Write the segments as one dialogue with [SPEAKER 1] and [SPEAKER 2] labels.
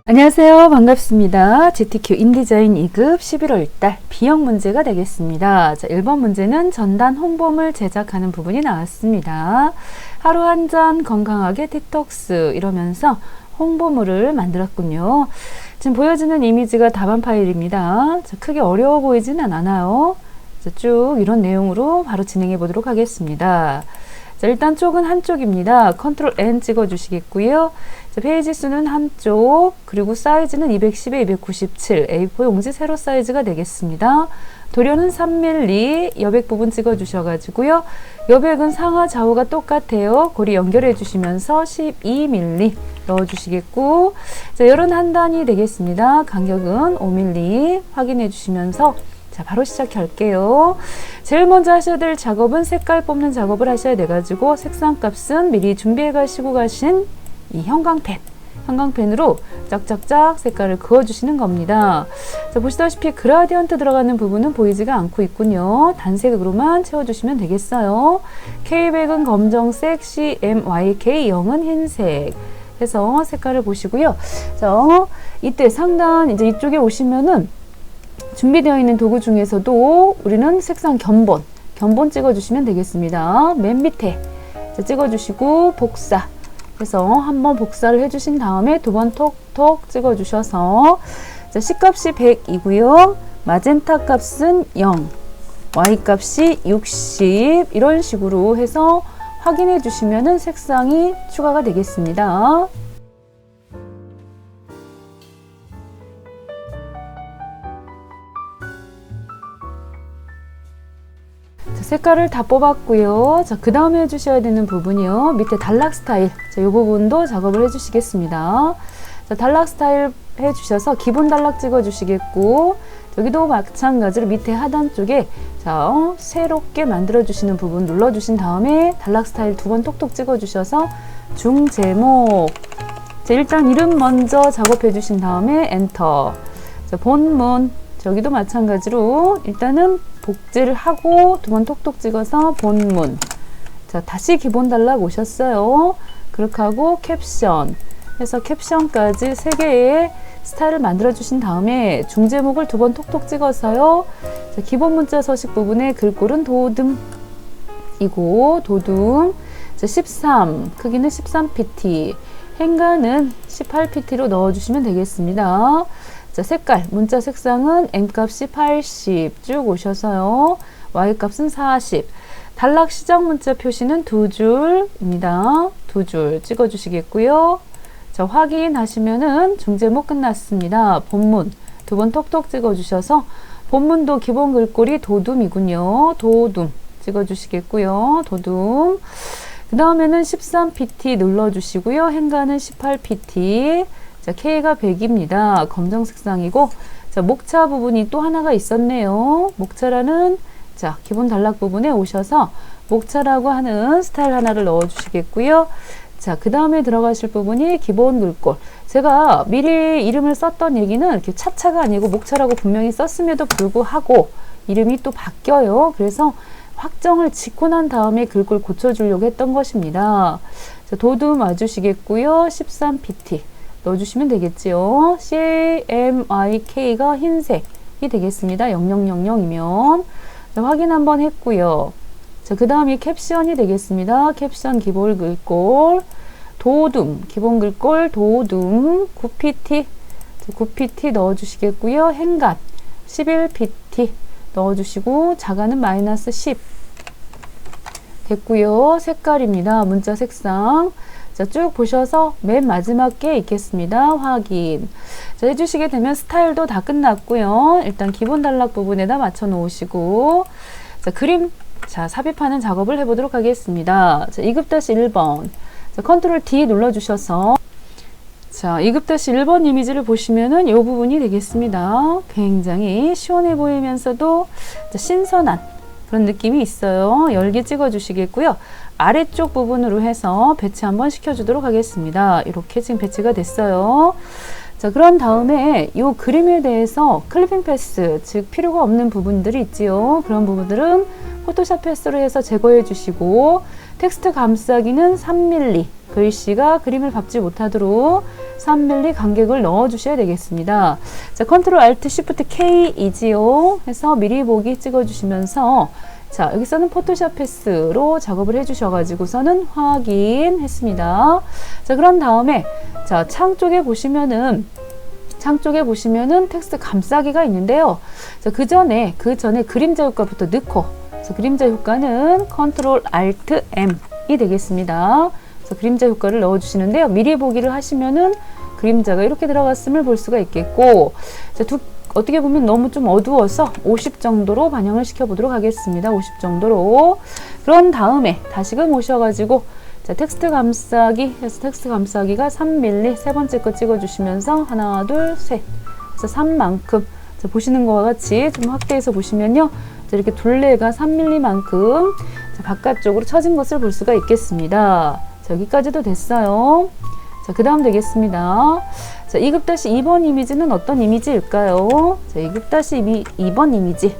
[SPEAKER 1] 안녕하세요. 반갑습니다. GTQ 인디자인 2급 11월달 B형 문제가 되겠습니다. 자, 1번 문제는 전단 홍보물 제작하는 부분이 나왔습니다. 하루 한 잔 건강하게 디톡스 이러면서 홍보물을 만들었군요. 지금 보여지는 이미지가 답안 파일입니다. 자, 크게 어려워 보이지는 않아요. 자, 쭉 이런 내용으로 바로 진행해 보도록 하겠습니다. 자, 일단 쪽은 한쪽입니다. 컨트롤 N 찍어 주시겠고요. 자, 페이지 수는 한쪽, 그리고 사이즈는 210에 297, A4 용지 세로 사이즈가 되겠습니다. 도료는 3mm, 여백 부분 찍어 주셔가지고요. 여백은 상하 좌우가 똑같아요. 고리 연결해 주시면서 12mm 넣어 주시겠고, 자, 열은 한 단위 되겠습니다. 간격은 5mm 확인해 주시면서 자, 바로 시작할게요. 제일 먼저 하셔야 될 작업은 색깔 뽑는 작업을 하셔야 돼가지고 색상 값은 미리 준비해 가시고 가신 이 형광펜으로 짝짝짝 색깔을 그어주시는 겁니다. 자, 보시다시피 그라디언트 들어가는 부분은 보이지가 않고 있군요. 단색으로만 채워주시면 되겠어요. K백은 검정색, CMYK 0은 흰색 해서 색깔을 보시고요. 자, 이때 상단 이제 이쪽에 오시면은 준비되어 있는 도구 중에서도 우리는 색상 견본 찍어주시면 되겠습니다. 맨 밑에 찍어주시고 복사 해서 한번 복사를 해주신 다음에 두 번 톡톡 찍어주셔서 자, C값이 100이고요. 마젠타 값은 0, Y 값이 60 이런 식으로 해서 확인해 주시면은 색상이 추가가 되겠습니다. 색깔을 다 뽑았고요. 자, 그 다음에 해주셔야 되는 부분이요. 밑에 단락 스타일. 자, 이 부분도 작업을 해주시겠습니다. 자, 단락 스타일 해주셔서 기본 단락 찍어주시겠고, 여기도 마찬가지로 밑에 하단 쪽에 자, 새롭게 만들어주시는 부분 눌러주신 다음에 단락 스타일 두 번 톡톡 찍어주셔서 중제목. 자, 일단 이름 먼저 작업해주신 다음에 엔터. 자, 본문. 여기도 마찬가지로 일단은 복제를 하고 두 번 톡톡 찍어서 본문. 자, 다시 기본 단락 오셨어요. 그렇게 하고 캡션 해서 캡션까지 세 개의 스타일을 만들어 주신 다음에 중제목을 두 번 톡톡 찍어서요. 자, 기본 문자 서식 부분에 글꼴은 도둠이고 도둠. 자, 13 크기는 13pt, 행간은 18pt로 넣어 주시면 되겠습니다. 자, 색깔, 문자 색상은 N값이 80 쭉 오셔서요. Y값은 40. 단락 시작 문자 표시는 두 줄입니다. 두 줄 찍어주시겠고요. 자, 확인하시면은 중제목 끝났습니다. 본문 두 번 톡톡 찍어주셔서 본문도 기본 글꼴이 도둠이군요. 도둠 찍어주시겠고요. 도둠. 그 다음에는 13pt 눌러주시고요. 행간은 18pt. 자, K가 100입니다. 검정 색상이고, 자, 목차 부분이 또 하나가 있었네요. 목차라는, 자, 기본 단락 부분에 오셔서 목차라고 하는 스타일 하나를 넣어 주시겠고요. 자, 그 다음에 들어가실 부분이 기본 글꼴. 제가 미리 이름을 썼던 얘기는 이렇게 차차가 아니고 목차라고 분명히 썼음에도 불구하고 이름이 또 바뀌어요. 그래서 확정을 짓고 난 다음에 글꼴 고쳐주려고 했던 것입니다. 자, 도둠 와주시겠고요. 13pt. 넣어주시면 되겠지요. CMYK가 흰색이 되겠습니다. 0000이면 확인 한번 했고요. 자, 그 다음이 캡션이 되겠습니다. 캡션 기본 글꼴 도둠, 기본 글꼴 도둠 9pt, 9pt 넣어주시겠고요. 행간 11pt 넣어주시고 자가는 마이너스 10 됐고요. 색깔입니다. 문자 색상. 자, 쭉 보셔서 맨 마지막 게 있겠습니다. 확인. 자, 해주시게 되면 스타일도 다 끝났고요. 일단 기본 단락 부분에다 맞춰 놓으시고, 자, 그림, 자, 삽입하는 작업을 해보도록 하겠습니다. 자, 2급-1번. 자, 컨트롤 D 눌러주셔서, 자, 2급-1번 이미지를 보시면은 이 부분이 되겠습니다. 굉장히 시원해 보이면서도 신선한 그런 느낌이 있어요. 열기 찍어 주시겠고요. 아래쪽 부분으로 해서 배치 한번 시켜주도록 하겠습니다. 이렇게 지금 배치가 됐어요. 자, 그런 다음에 이 그림에 대해서 클리핑 패스, 즉 필요가 없는 부분들이 있지요. 그런 부분들은 포토샵 패스로 해서 제거해 주시고, 텍스트 감싸기는 3mm, 글씨가 그림을 밟지 못하도록 3mm 간격을 넣어 주셔야 되겠습니다. 자, 컨트롤 알트 쉬프트 K이지요. 해서 미리 보기 찍어 주시면서, 자, 여기서는 포토샵 패스로 작업을 해 주셔가지고서는 확인했습니다. 자, 그런 다음에, 자, 창 쪽에 보시면은 텍스트 감싸기가 있는데요. 자, 그 전에 그림자 효과부터 넣고, 그래서 그림자 효과는 컨트롤 알트 M이 되겠습니다. 그래서 그림자 효과를 넣어 주시는데요. 미리 보기를 하시면은 그림자가 이렇게 들어갔음을 볼 수가 있겠고, 자, 어떻게 보면 너무 좀 어두워서 50 정도로 반영을 시켜 보도록 하겠습니다. 50 정도로. 그런 다음에 다시금 오셔가지고, 자, 텍스트 감싸기 해서 텍스트 감싸기가 3mm 세 번째 거 찍어 주시면서 하나, 둘, 셋. 그래서 3만큼. 자, 보시는 것과 같이 좀 확대해서 보시면요. 자, 이렇게 둘레가 3mm만큼 바깥쪽으로 처진 것을 볼 수가 있겠습니다. 자, 여기까지도 됐어요. 자, 그 다음 되겠습니다. 자, 2급-2번 이미지는 어떤 이미지일까요? 자, 2급-2번 이미지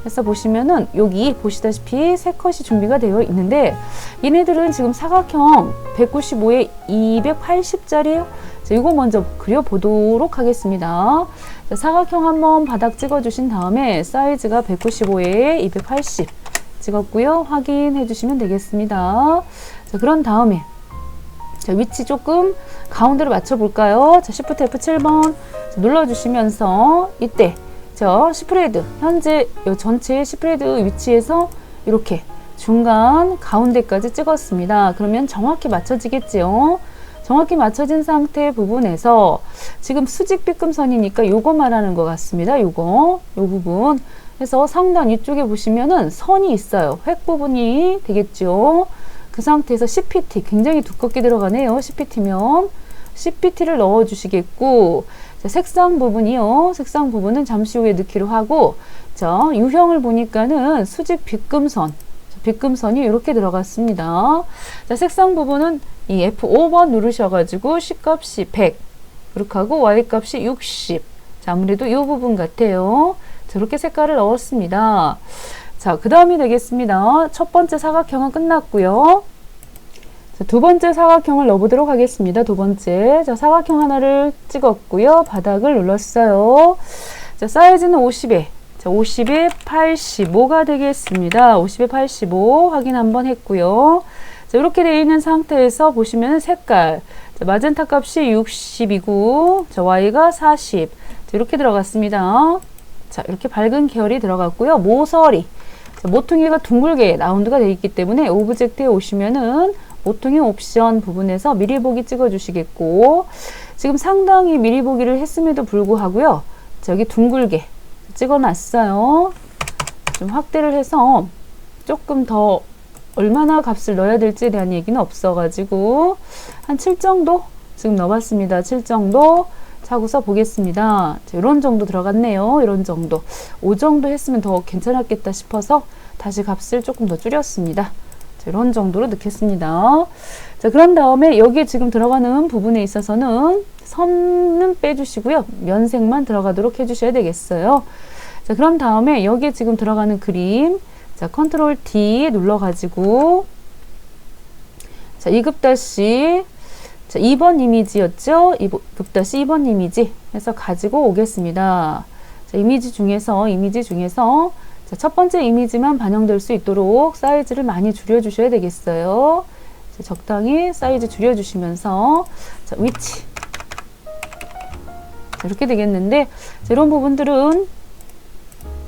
[SPEAKER 1] 해서 보시면은 여기 보시다시피 세 컷이 준비가 되어 있는데, 얘네들은 지금 사각형 195에 280짜리예요. 자, 이거 먼저 그려보도록 하겠습니다. 자, 사각형 한번 바닥 찍어주신 다음에 사이즈가 195에 280 찍었고요. 확인해 주시면 되겠습니다. 자, 그런 다음에, 자, 위치 조금 가운데로 맞춰 볼까요? 자, Shift F7번 눌러주시면서 이때 스프레드, 현재 이 전체 스프레드 위치에서 이렇게 중간 가운데까지 찍었습니다. 그러면 정확히 맞춰지겠지요. 정확히 맞춰진 상태 부분에서 지금 수직 빗금선이니까 요거 말하는 것 같습니다. 요 부분. 그래서 상단 위쪽에 보시면은 선이 있어요. 획 부분이 되겠죠. 그 상태에서 CPT, 굉장히 두껍게 들어가네요. CPT면 CPT를 넣어 주시겠고, 자, 색상 부분이요. 색상 부분은 잠시 후에 넣기로 하고, 자, 유형을 보니까는 수직 빗금선이 이렇게 들어갔습니다. 자, 색상 부분은 이 F5번 누르셔가지고 C값이 100, 그렇게 하고 Y값이 60. 자, 아무래도 이 부분 같아요. 저렇게 색깔을 넣었습니다. 자, 그 다음이 되겠습니다. 첫 번째 사각형은 끝났고요. 자, 두 번째 사각형을 넣어보도록 하겠습니다. 두 번째. 자, 사각형 하나를 찍었고요. 바닥을 눌렀어요. 자, 사이즈는 50에, 자, 50에 85가 되겠습니다. 50에 85 확인 한번 했고요. 자, 이렇게 되어 있는 상태에서 보시면 색깔. 자, 마젠타 값이 60이고, 자, Y가 40. 자, 이렇게 들어갔습니다. 자, 이렇게 밝은 계열이 들어갔고요. 모서리. 자, 모퉁이가 둥글게 라운드가 되어 있기 때문에 오브젝트에 오시면은 모퉁이 옵션 부분에서 미리 보기 찍어 주시겠고, 지금 상당히 미리 보기를 했음에도 불구하고요. 자, 여기 둥글게 찍어 놨어요. 좀 확대를 해서 조금 더 얼마나 값을 넣어야 될지에 대한 얘기는 없어가지고 한 7 정도 지금 넣어봤습니다. 7 정도 차고서 보겠습니다. 자, 이런 정도 들어갔네요. 이런 정도. 5 정도 했으면 더 괜찮았겠다 싶어서 다시 값을 조금 더 줄였습니다. 자, 이런 정도로 넣겠습니다. 자, 그런 다음에 여기에 지금 들어가는 부분에 있어서는 선은 빼주시고요. 면색만 들어가도록 해주셔야 되겠어요. 자, 그런 다음에 여기에 지금 들어가는 그림, 자, 컨트롤 D 눌러가지고, 자, 2급-, 자, 2번 이미지였죠? 2급-2번 이미지 해서 가지고 오겠습니다. 자, 이미지 중에서, 자, 첫 번째 이미지만 반영될 수 있도록 사이즈를 많이 줄여주셔야 되겠어요. 자, 적당히 사이즈 줄여주시면서, 자, 위치. 자, 이렇게 되겠는데, 자, 이런 부분들은,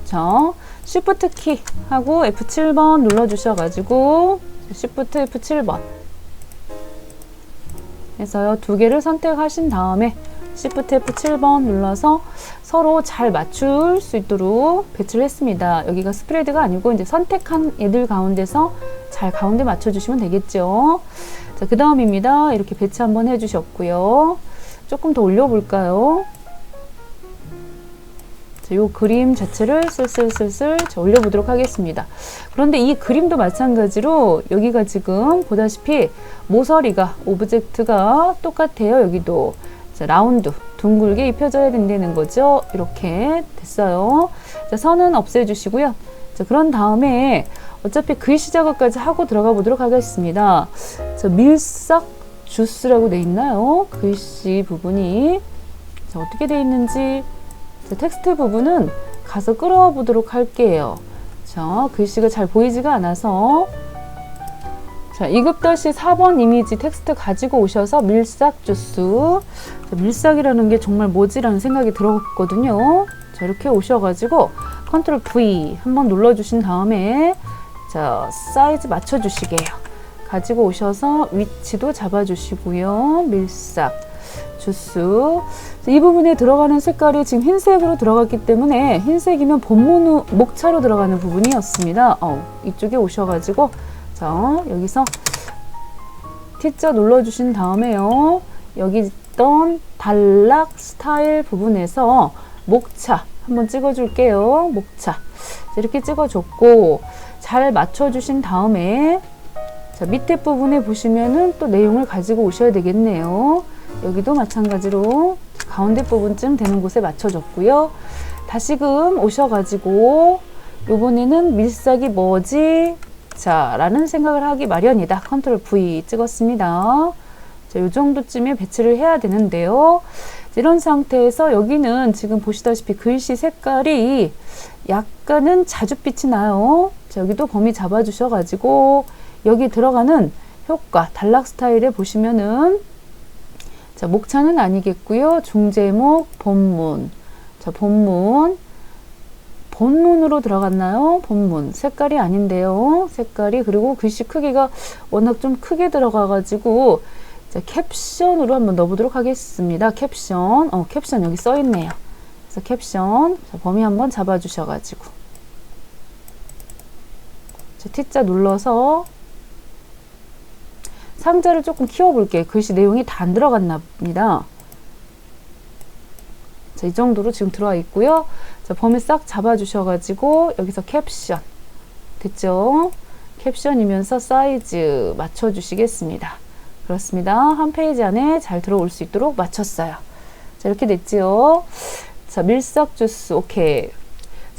[SPEAKER 1] 자, Shift 키 하고 F7번 눌러주셔가지고, Shift F7번. 해서요, 두 개를 선택하신 다음에 Shift F7번 눌러서 서로 잘 맞출 수 있도록 배치를 했습니다. 여기가 스프레드가 아니고 이제 선택한 애들 가운데서 잘 가운데 맞춰주시면 되겠죠. 자, 그 다음입니다. 이렇게 배치 한번 해주셨고요. 조금 더 올려볼까요? 자, 요 그림 자체를 슬슬 올려보도록 하겠습니다. 그런데 이 그림도 마찬가지로 여기가 지금 보다시피 모서리가, 오브젝트가 똑같아요. 여기도. 자, 라운드 둥글게 입혀져야 된다는 거죠. 이렇게 됐어요. 자, 선은 없애주시고요. 자, 그런 다음에 어차피 글씨 작업까지 하고 들어가 보도록 하겠습니다. 자, 밀싹 주스라고 돼 있나요? 글씨 부분이. 자, 어떻게 돼 있는지. 자, 텍스트 부분은 가서 끌어와 보도록 할게요. 자, 글씨가 잘 보이지가 않아서. 자, 2급-4번 이미지 텍스트 가지고 오셔서 밀싹 주스. 자, 밀싹이라는 게 정말 뭐지라는 생각이 들었거든요. 자, 이렇게 오셔가지고 컨트롤 V 한번 눌러주신 다음에 자, 사이즈 맞춰주시게요. 가지고 오셔서 위치도 잡아주시고요. 밀싹 주스. 이 부분에 들어가는 색깔이 지금 흰색으로 들어갔기 때문에 흰색이면 본문 목차로 들어가는 부분이었습니다. 이쪽에 오셔가지고 자, 여기서 T자 눌러주신 다음에요. 여기 있던 단락 스타일 부분에서 목차 한번 찍어줄게요. 목차 이렇게 찍어줬고 잘 맞춰주신 다음에 자, 밑에 부분에 보시면은 또 내용을 가지고 오셔야 되겠네요. 여기도 마찬가지로 가운데 부분쯤 되는 곳에 맞춰줬고요. 다시금 오셔가지고 요번에는 밀싹이 뭐지? 자, 라는 생각을 하기 마련이다. 컨트롤 V 찍었습니다. 자, 요 정도쯤에 배치를 해야 되는데요. 이런 상태에서 여기는 지금 보시다시피 글씨 색깔이 약간은 자줏빛이 나요. 자, 여기도 범위 잡아주셔가지고 여기 들어가는 효과, 단락 스타일에 보시면은 자, 목차는 아니겠고요. 중제목, 본문. 자, 본문으로 들어갔나요? 본문. 색깔이 아닌데요. 색깔이. 그리고 글씨 크기가 워낙 좀 크게 들어가가지고 자, 캡션으로 한번 넣어보도록 하겠습니다. 캡션. 캡션 여기 써있네요. 그래서 캡션. 자, 범위 한번 잡아주셔가지고. 자, T자 눌러서 상자를 조금 키워볼게요. 글씨 내용이 다 안 들어갔나 봅니다. 자, 이 정도로 지금 들어와 있고요. 자, 범위 싹 잡아주셔가지고 여기서 캡션 됐죠? 캡션이면서 사이즈 맞춰주시겠습니다. 그렇습니다. 한 페이지 안에 잘 들어올 수 있도록 맞췄어요. 자, 이렇게 됐지요. 자, 밀싹 주스 오케이.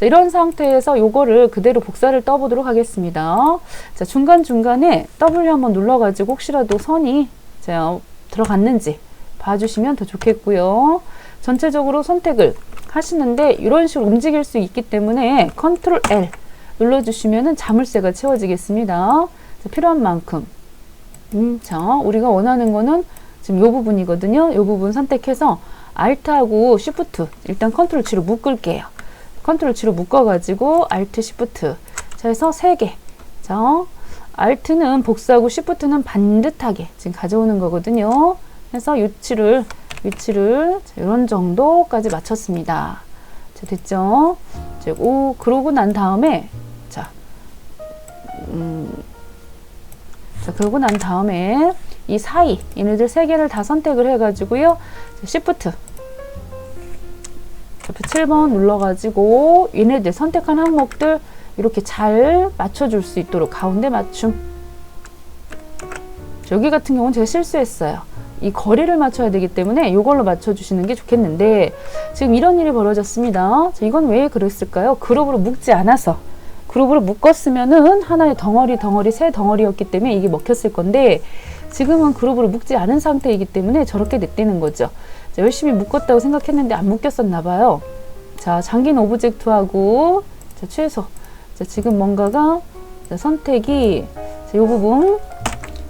[SPEAKER 1] 자, 이런 상태에서 요거를 그대로 복사를 떠보도록 하겠습니다. 자, 중간중간에 W 한번 눌러가지고 혹시라도 선이 자, 들어갔는지 봐주시면 더 좋겠고요. 전체적으로 선택을 하시는데 이런 식으로 움직일 수 있기 때문에 컨트롤 L 눌러주시면은 자물쇠가 채워지겠습니다. 자, 필요한 만큼. 자, 우리가 원하는 거는 지금 요 부분이거든요. 요 부분 선택해서 Alt하고 Shift 일단 컨트롤 G로 묶을게요. 컨트롤 G로 묶어가지고 Alt Shift 자, 해서 3개. 자, Alt는 복사하고 Shift는 반듯하게 지금 가져오는 거거든요. 해서 위치를 자, 이런 정도까지 맞췄습니다. 자, 됐죠? 자, 그러고 난 다음에 자, 그러고 난 다음에 이 사이 얘네들 3개를 다 선택을 해가지고요. 자, Shift F7번 눌러가지고 얘네들 선택한 항목들 이렇게 잘 맞춰줄 수 있도록 가운데 맞춤. 여기 같은 경우는 제가 실수했어요. 이 거리를 맞춰야 되기 때문에 이걸로 맞춰주시는 게 좋겠는데 지금 이런 일이 벌어졌습니다. 자, 이건 왜 그랬을까요? 그룹으로 묶지 않아서 그룹으로 묶었으면은 하나의 덩어리 세 덩어리였기 때문에 이게 먹혔을 건데 지금은 그룹으로 묶지 않은 상태이기 때문에 저렇게 냈다는 거죠. 자, 열심히 묶었다고 생각했는데 안 묶였었나 봐요. 자, 잠긴 오브젝트하고 자, 최소. 자, 지금 뭔가가 자, 선택이 자, 이 부분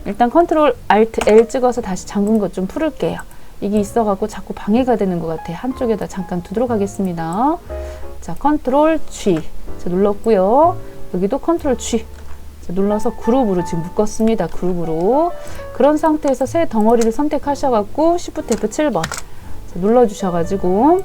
[SPEAKER 1] 일단 컨트롤 Alt L 찍어서 다시 잠근 것 좀 풀을게요. 이게 있어갖고 자꾸 방해가 되는 것 같아요. 한쪽에다 잠깐 두도록 하겠습니다. 자, 컨트롤 G 자, 눌렀고요. 여기도 컨트롤 G 자, 눌러서 그룹으로 지금 묶었습니다. 그룹으로. 그런 상태에서 새 덩어리를 선택하셔갖고 Shift F7번 자, 눌러주셔가지고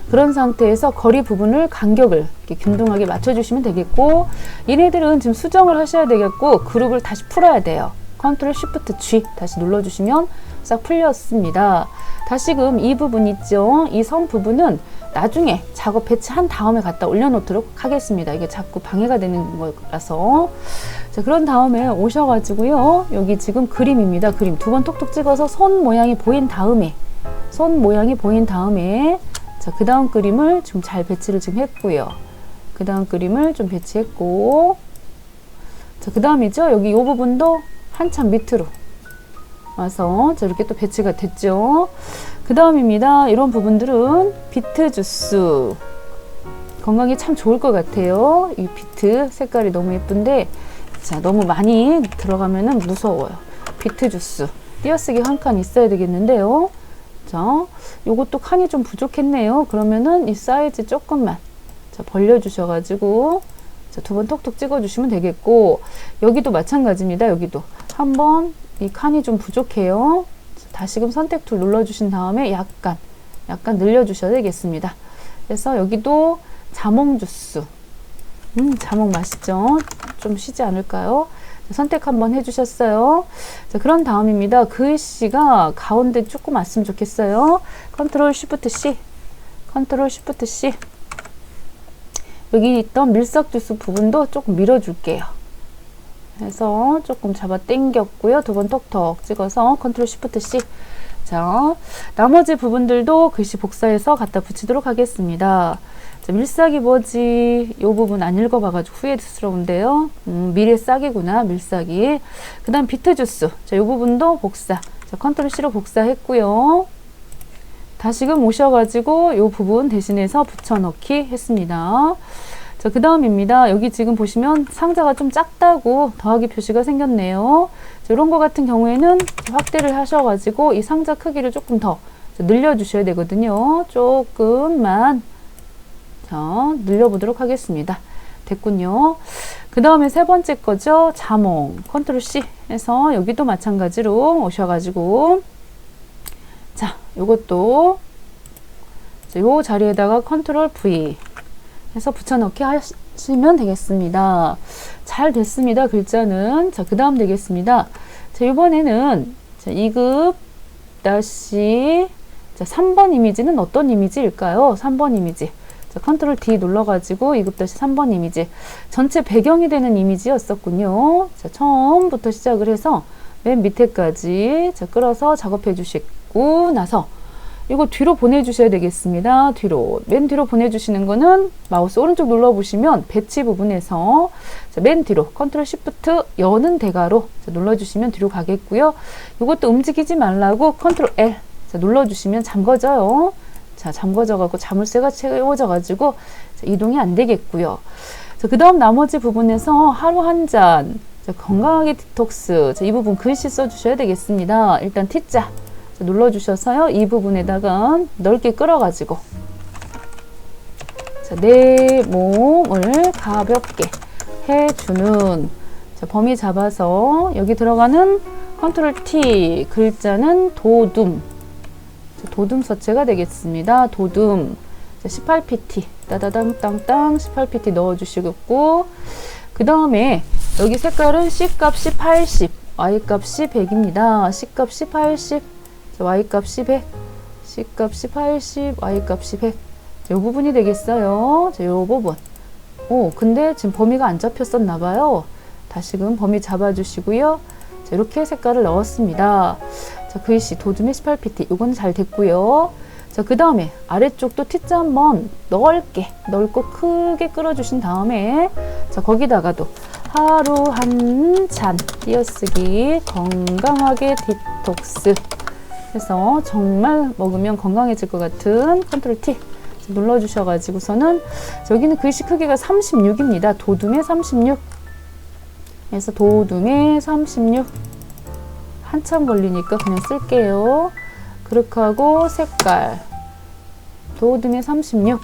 [SPEAKER 1] 그런 상태에서 거리 부분을 간격을 이렇게 균등하게 맞춰주시면 되겠고 얘네들은 지금 수정을 하셔야 되겠고 그룹을 다시 풀어야 돼요. 컨트롤 Shift G 다시 눌러주시면 싹 풀렸습니다. 다시금 이 부분 있죠? 이 선 부분은 나중에 작업 배치한 다음에 갖다 올려놓도록 하겠습니다. 이게 자꾸 방해가 되는 거라서. 자, 그런 다음에 오셔가지고요. 여기 지금 그림입니다. 그림 2번 톡톡 찍어서 손 모양이 보인 다음에 자, 그 다음 그림을 지금 잘 배치를 지금 했고요. 그 다음 그림을 좀 배치했고, 자, 그 다음이죠. 여기 이 부분도 한참 밑으로 와서 자, 이렇게 또 배치가 됐죠. 그 다음입니다. 이런 부분들은 비트 주스. 건강에 참 좋을 것 같아요. 이 비트 색깔이 너무 예쁜데, 자, 너무 많이 들어가면은 무서워요. 비트 주스. 띄어쓰기 한 칸 있어야 되겠는데요. 자, 요것도 칸이 좀 부족했네요. 그러면은 이 사이즈 조금만 자, 벌려주셔가지고, 자, 2번 톡톡 찍어주시면 되겠고, 여기도 마찬가지입니다. 여기도 한번 이 칸이 좀 부족해요. 자, 다시금 선택 툴 눌러주신 다음에 약간 늘려주셔야 되겠습니다. 그래서 여기도 자몽 주스. 자몽 맛있죠? 좀 쉬지 않을까요? 자, 선택 한번 해주셨어요. 자, 그런 다음입니다. 글씨가 가운데 조금 왔으면 좋겠어요. 컨트롤 쉬프트 C. 여기 있던 밀석 주스 부분도 조금 밀어줄게요. 그래서 조금 잡아 당겼고요. 2번 톡톡 찍어서 컨트롤 쉬프트 C. 자, 나머지 부분들도 글씨 복사해서 갖다 붙이도록 하겠습니다. 자, 밀싹이 뭐지? 이 부분 안 읽어봐가지고 후회스러운데요. 밀의 싹이구나, 밀싹이. 그 다음 비트 주스. 자, 이 부분도 복사. 자, 컨트롤 C로 복사했고요. 다시금 오셔가지고 이 부분 대신해서 붙여넣기 했습니다. 자, 그 다음입니다. 여기 지금 보시면 상자가 좀 작다고 더하기 표시가 생겼네요. 자, 이런 거 같은 경우에는 확대를 하셔가지고 이 상자 크기를 조금 더 늘려주셔야 되거든요. 조금만 자, 늘려보도록 하겠습니다. 됐군요. 그 다음에 세 번째 거죠. 자몽. 컨트롤 C 해서 여기도 마찬가지로 오셔가지고 자, 요것도 자, 요 자리에다가 컨트롤 V 해서 붙여넣기 하시면 되겠습니다. 잘 됐습니다. 글자는. 자, 그 다음 되겠습니다. 자, 이번에는 자, 2급 다시 자, 3번 이미지는 어떤 이미지일까요? 3번 이미지. 자, 컨트롤 D 눌러가지고 2급 다시 3번 이미지. 전체 배경이 되는 이미지였었군요. 자, 처음부터 시작을 해서 맨 밑에까지 자, 끌어서 작업해 주시고 나서 이거 뒤로 보내주셔야 되겠습니다. 뒤로. 맨 뒤로 보내주시는 거는 마우스 오른쪽 눌러보시면 배치 부분에서 자, 맨 뒤로 컨트롤 시프트 여는 대괄호 자, 눌러주시면 뒤로 가겠고요. 이것도 움직이지 말라고 컨트롤 L 자, 눌러주시면 잠궈져요. 자, 잠궈져가지고 자물쇠가 채워져가지고 자, 이동이 안 되겠고요. 그 다음 나머지 부분에서 하루 한 잔 건강하게 디톡스 자, 이 부분 글씨 써주셔야 되겠습니다. 일단 T자 자, 눌러주셔서요. 이 부분에다가 넓게 끌어가지고 자, 내 몸을 가볍게 해주는 자, 범위 잡아서 여기 들어가는 컨트롤 T 글자는 도둠 자, 도둠 서체가 되겠습니다. 도둠 18pt 따다당 땅땅 18pt 넣어주시고 그 다음에 여기 색깔은 C 값이 80 Y 값이 100입니다. C 값이 80 Y 값이 100, C 값이 80, Y 값이 100. 이 부분이 되겠어요. 자, 이 부분. 오, 근데 지금 범위가 안 잡혔었나봐요. 다시금 범위 잡아주시고요. 자, 이렇게 색깔을 넣었습니다. 자, 글씨 도둠의 18pt. 이건 잘 됐고요. 자, 그 다음에 아래쪽도 T자 한번 넓고 크게 끌어주신 다음에 자, 거기다가도 하루 한 잔 띄어쓰기 건강하게 디톡스 해서 정말 먹으면 건강해질 것 같은 컨트롤 T 눌러주셔가지고서는 여기는 글씨 크기가 36입니다. 도둠의 36 그래서 도둠의 36 한참 걸리니까 그냥 쓸게요. 그렇게 하고 색깔 도둠의 36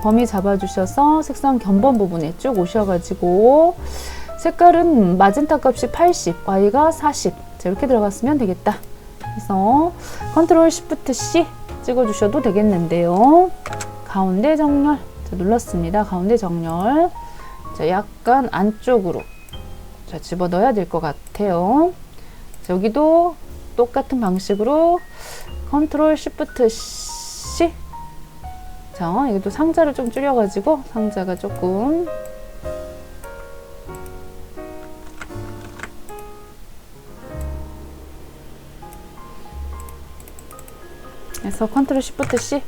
[SPEAKER 1] 범위 잡아주셔서 색상 견본 부분에 쭉 오셔가지고 색깔은 마젠타 값이 80 Y가 40 자, 이렇게 들어갔으면 되겠다. 그래서 컨트롤 시프트 C 찍어주셔도 되겠는데요. 가운데 정렬 자, 눌렀습니다. 가운데 정렬 자, 약간 안쪽으로 자, 집어넣어야 될 것 같아요. 자, 여기도 똑같은 방식으로 컨트롤 시프트 C 자, 이것도 상자를 좀 줄여가지고 상자가 조금 해서 컨트롤 쉬프트 C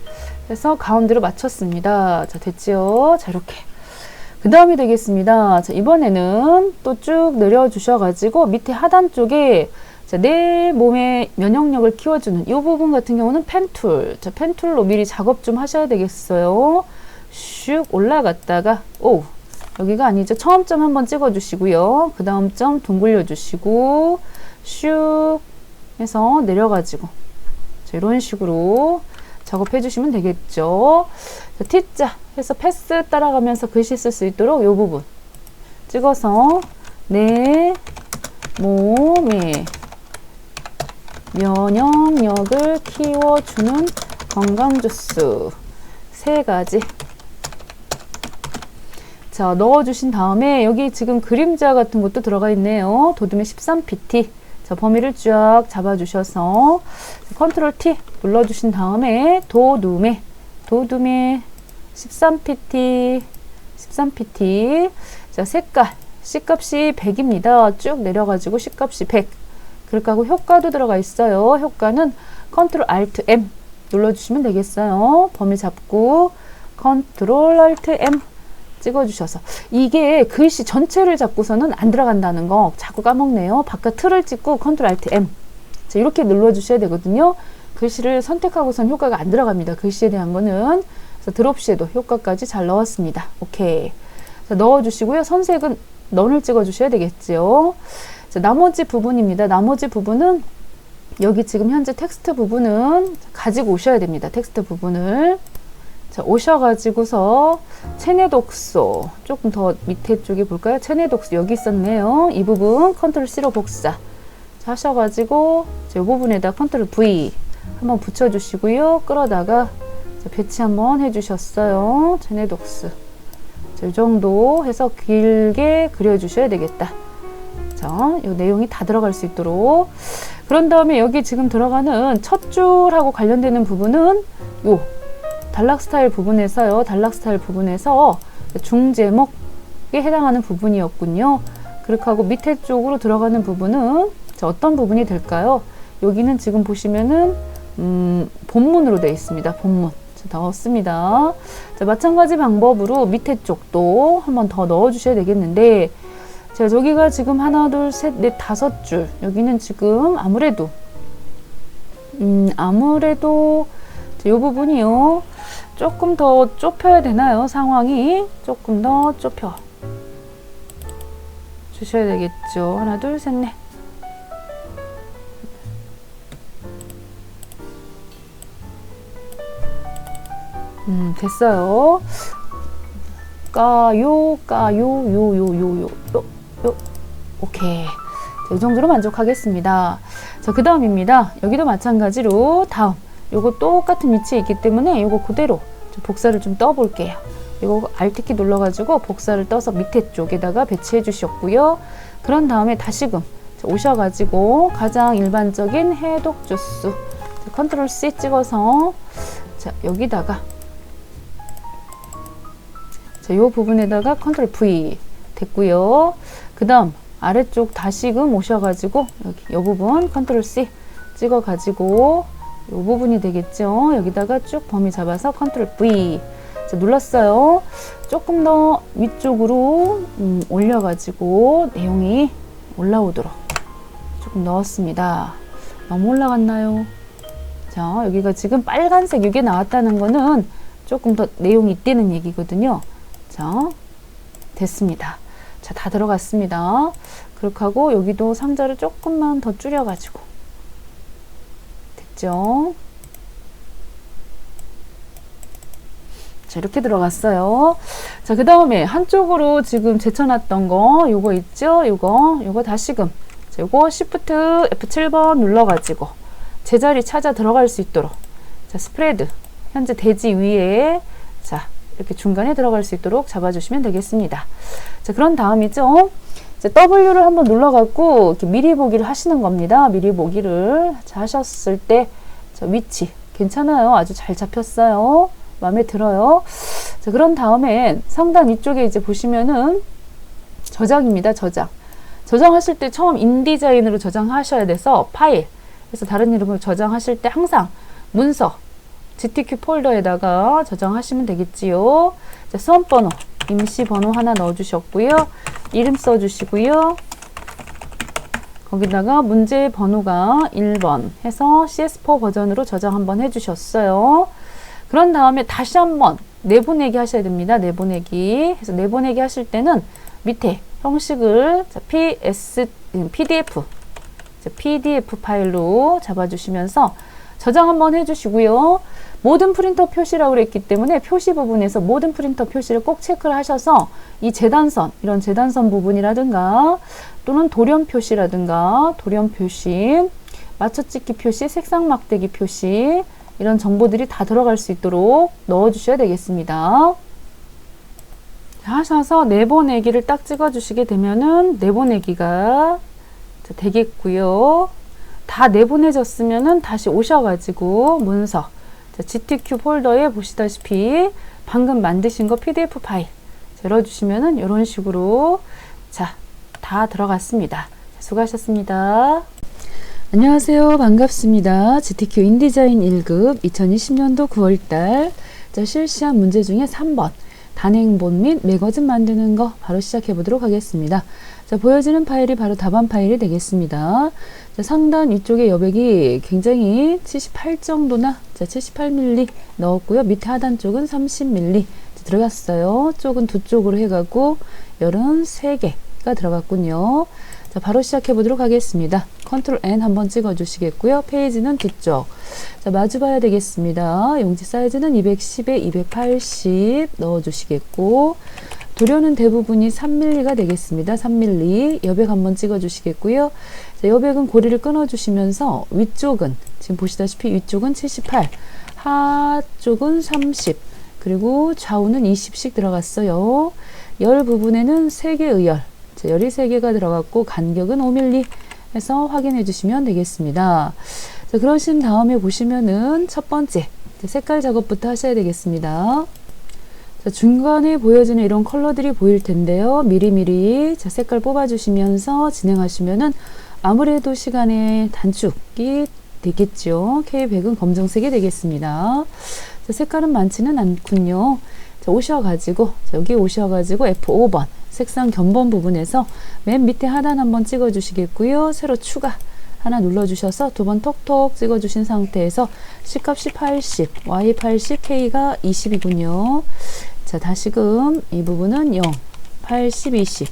[SPEAKER 1] 해서 가운데로 맞췄습니다. 자, 됐지요? 자, 이렇게. 그 다음이 되겠습니다. 자, 이번에는 또 쭉 내려주셔가지고 밑에 하단 쪽에 자, 내 몸의 면역력을 키워주는 이 부분 같은 경우는 펜툴. 자, 펜툴로 미리 작업 좀 하셔야 되겠어요. 슉 올라갔다가, 오! 여기가 아니죠. 처음 점 한번 찍어주시고요. 그 다음 점 둥글려 주시고, 슉 해서 내려가지고, 자, 이런 식으로 작업해 주시면 되겠죠. 자, T자 해서 패스 따라가면서 글씨 쓸 수 있도록 이 부분 찍어서 내 몸의 면역력을 키워주는 건강주스 3가지 자 넣어주신 다음에 여기 지금 그림자 같은 것도 들어가 있네요. 도둠의 13pt 자, 범위를 쫙 잡아주셔서 컨트롤 T 눌러주신 다음에 도둠의 13pt 자 색깔 C값이 100입니다. 쭉 내려가지고 C값이 100 그렇게 하고 효과도 들어가 있어요. 효과는 컨트롤 Alt M 눌러주시면 되겠어요. 범위 잡고 컨트롤 Alt M 찍어주셔서 이게 글씨 전체를 잡고서는 안 들어간다는 거 자꾸 까먹네요. 바깥 틀을 찍고 컨트롤 Alt M 자, 이렇게 눌러주셔야 되거든요. 글씨를 선택하고선 효과가 안 들어갑니다. 글씨에 대한 거는 그래서 드롭 섀도우 효과까지 잘 넣었습니다. 오케이 자, 넣어주시고요. 선색은 넌을 찍어주셔야 되겠죠. 자, 나머지 부분입니다. 나머지 부분은 여기 지금 현재 텍스트 부분은 가지고 오셔야 됩니다. 텍스트 부분을 자, 오셔가지고서 체내 독소 조금 더 밑에 쪽에 볼까요? 체내 독소 여기 있었네요. 이 부분 컨트롤 C로 복사 자, 하셔가지고 이 부분에다 컨트롤 V 한번 붙여주시고요. 끌어다가 자, 배치 한번 해주셨어요. 체내 독소 자, 이 정도 해서 길게 그려주셔야 되겠다. 자, 이 내용이 다 들어갈 수 있도록 그런 다음에 여기 지금 들어가는 첫 줄하고 관련되는 부분은 요 단락 스타일 부분에서요. 단락 스타일 부분에서 중제목에 해당하는 부분이었군요. 그렇게 하고 밑에 쪽으로 들어가는 부분은 자, 어떤 부분이 될까요? 여기는 지금 보시면은 본문으로 되어 있습니다. 본문 자, 넣었습니다. 자, 마찬가지 방법으로 밑에 쪽도 한번 더 넣어 주셔야 되겠는데 자, 저기가 지금 하나, 둘, 셋, 넷, 5줄 여기는 지금 아무래도 이 부분이요. 조금 더 좁혀야 되나요? 상황이 조금 더 좁혀 주셔야 되겠죠. 하나, 둘, 셋, 넷. 됐어요. 까요. 오케이. 자, 이 정도로 만족하겠습니다. 자, 그 다음입니다. 여기도 마찬가지로 다음. 요거 똑같은 위치에 있기 때문에 요거 그대로 복사를 좀 떠 볼게요. 요거 Alt키 눌러가지고 복사를 떠서 밑에 쪽에다가 배치해 주셨고요. 그런 다음에 다시금 오셔가지고 가장 일반적인 해독 주스 컨트롤 C 찍어서 자, 여기다가 자, 요 부분에다가 컨트롤 V 됐고요. 그 다음 아래쪽 다시금 오셔가지고 여기 요 부분 컨트롤 C 찍어가지고 이 부분이 되겠죠. 여기다가 쭉 범위 잡아서 컨트롤 V 자, 눌렀어요. 조금 더 위쪽으로 올려가지고 내용이 올라오도록 조금 넣었습니다. 너무 올라갔나요? 자, 여기가 지금 빨간색 이게 나왔다는 거는 조금 더 내용이 있다는 얘기거든요. 자, 됐습니다. 자, 다 들어갔습니다. 그렇게 하고 여기도 상자를 조금만 더 줄여가지고 됐죠? 자, 이렇게 들어갔어요. 자, 그 다음에 한쪽으로 지금 제쳐놨던 거 요거 있죠? 요거 다시금 자, 요거 Shift F7번 눌러가지고 제자리 찾아 들어갈 수 있도록 자, 스프레드 현재 대지 위에 자, 이렇게 중간에 들어갈 수 있도록 잡아주시면 되겠습니다. 자, 그런 다음이죠. 이제 W를 한번 눌러갖고 이렇게 미리 보기를 하시는 겁니다. 미리 보기를 자, 하셨을 때 자, 위치 괜찮아요. 아주 잘 잡혔어요. 마음에 들어요. 자, 그런 다음에 상단 위쪽에 이제 보시면은 저장입니다. 저장하실 때 처음 인디자인으로 저장하셔야 돼서 파일, 그래서 다른 이름으로 저장하실 때 항상 문서, GTQ 폴더에다가 저장하시면 되겠지요. 자, 수험번호, 임시번호 하나 넣어주셨고요. 이름 써주시고요. 거기다가 문제 번호가 1번 해서 CS4 버전으로 저장 한번 해주셨어요. 그런 다음에 다시 한번 내보내기 하셔야 됩니다. 내보내기. 그래서 내보내기 하실 때는 밑에 형식을 PDF 파일로 잡아주시면서 저장 한번 해주시고요. 모든 프린터 표시라고 그랬기 때문에 표시 부분에서 모든 프린터 표시를 꼭 체크를 하셔서 이 재단선, 이런 재단선 부분이라든가 또는 돌연 표시라든가 돌연 표시, 맞춰찍기 표시, 색상 막대기 표시 이런 정보들이 다 들어갈 수 있도록 넣어주셔야 되겠습니다. 하셔서 내보내기를 딱 찍어주시게 되면은 내보내기가 되겠고요. 다 내보내졌으면은 다시 오셔가지고 문서, GTQ 폴더에 보시다시피 방금 만드신 거 PDF 파일 열어주시면은 이런 식으로 다 들어갔습니다. 수고하셨습니다. 안녕하세요. 반갑습니다. GTQ 인디자인 1급 2020년도 9월달 실시한 문제 중에 3번 단행본 및 매거진 만드는 거 바로 시작해 보도록 하겠습니다. 보여지는 파일이 바로 답안 파일이 되겠습니다. 상단 위쪽에 여백이 굉장히 78 정도나 78mm 넣었고요. 밑에 하단 쪽은 30mm 들어갔어요. 쪽은 두 쪽으로 해가고 열은 3개가 들어갔군요. 바로 시작해 보도록 하겠습니다. 컨트롤 N 한번 찍어 주시겠고요. 페이지는 뒤쪽. 마주 봐야 되겠습니다. 용지 사이즈는 210에 280 넣어 주시겠고, 도료는 대부분이 3mm가 되겠습니다. 3mm. 여백 한번 찍어 주시겠고요. 여백은 고리를 끊어 주시면서 위쪽은 지금 보시다시피 위쪽은 78, 하쪽은 30, 그리고 좌우는 20씩 들어갔어요. 열 부분에는 3개의 열. 열이 3개가 들어갔고 간격은 5mm 해서 확인해 주시면 되겠습니다. 그러신 다음에 보시면은 첫 번째 색깔 작업부터 하셔야 되겠습니다. 중간에 보여지는 이런 컬러들이 보일 텐데요. 미리미리 색깔 뽑아 주시면서 진행하시면은 아무래도 시간의 단축이 되겠죠. K100은 검정색이 되겠습니다. 색깔은 많지는 않군요. 오셔가지고 여기 오셔가지고 F5번 색상 견본 부분에서 맨 밑에 하단 한번 찍어 주시겠고요. 세로 추가 하나 눌러 주셔서 두 번 톡톡 찍어 주신 상태에서 C값이 80, Y 80, K가 20이군요. 다시금 이 부분은 0, 80, 20.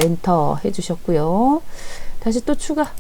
[SPEAKER 1] 엔터 해 주셨고요. 다시 또 추가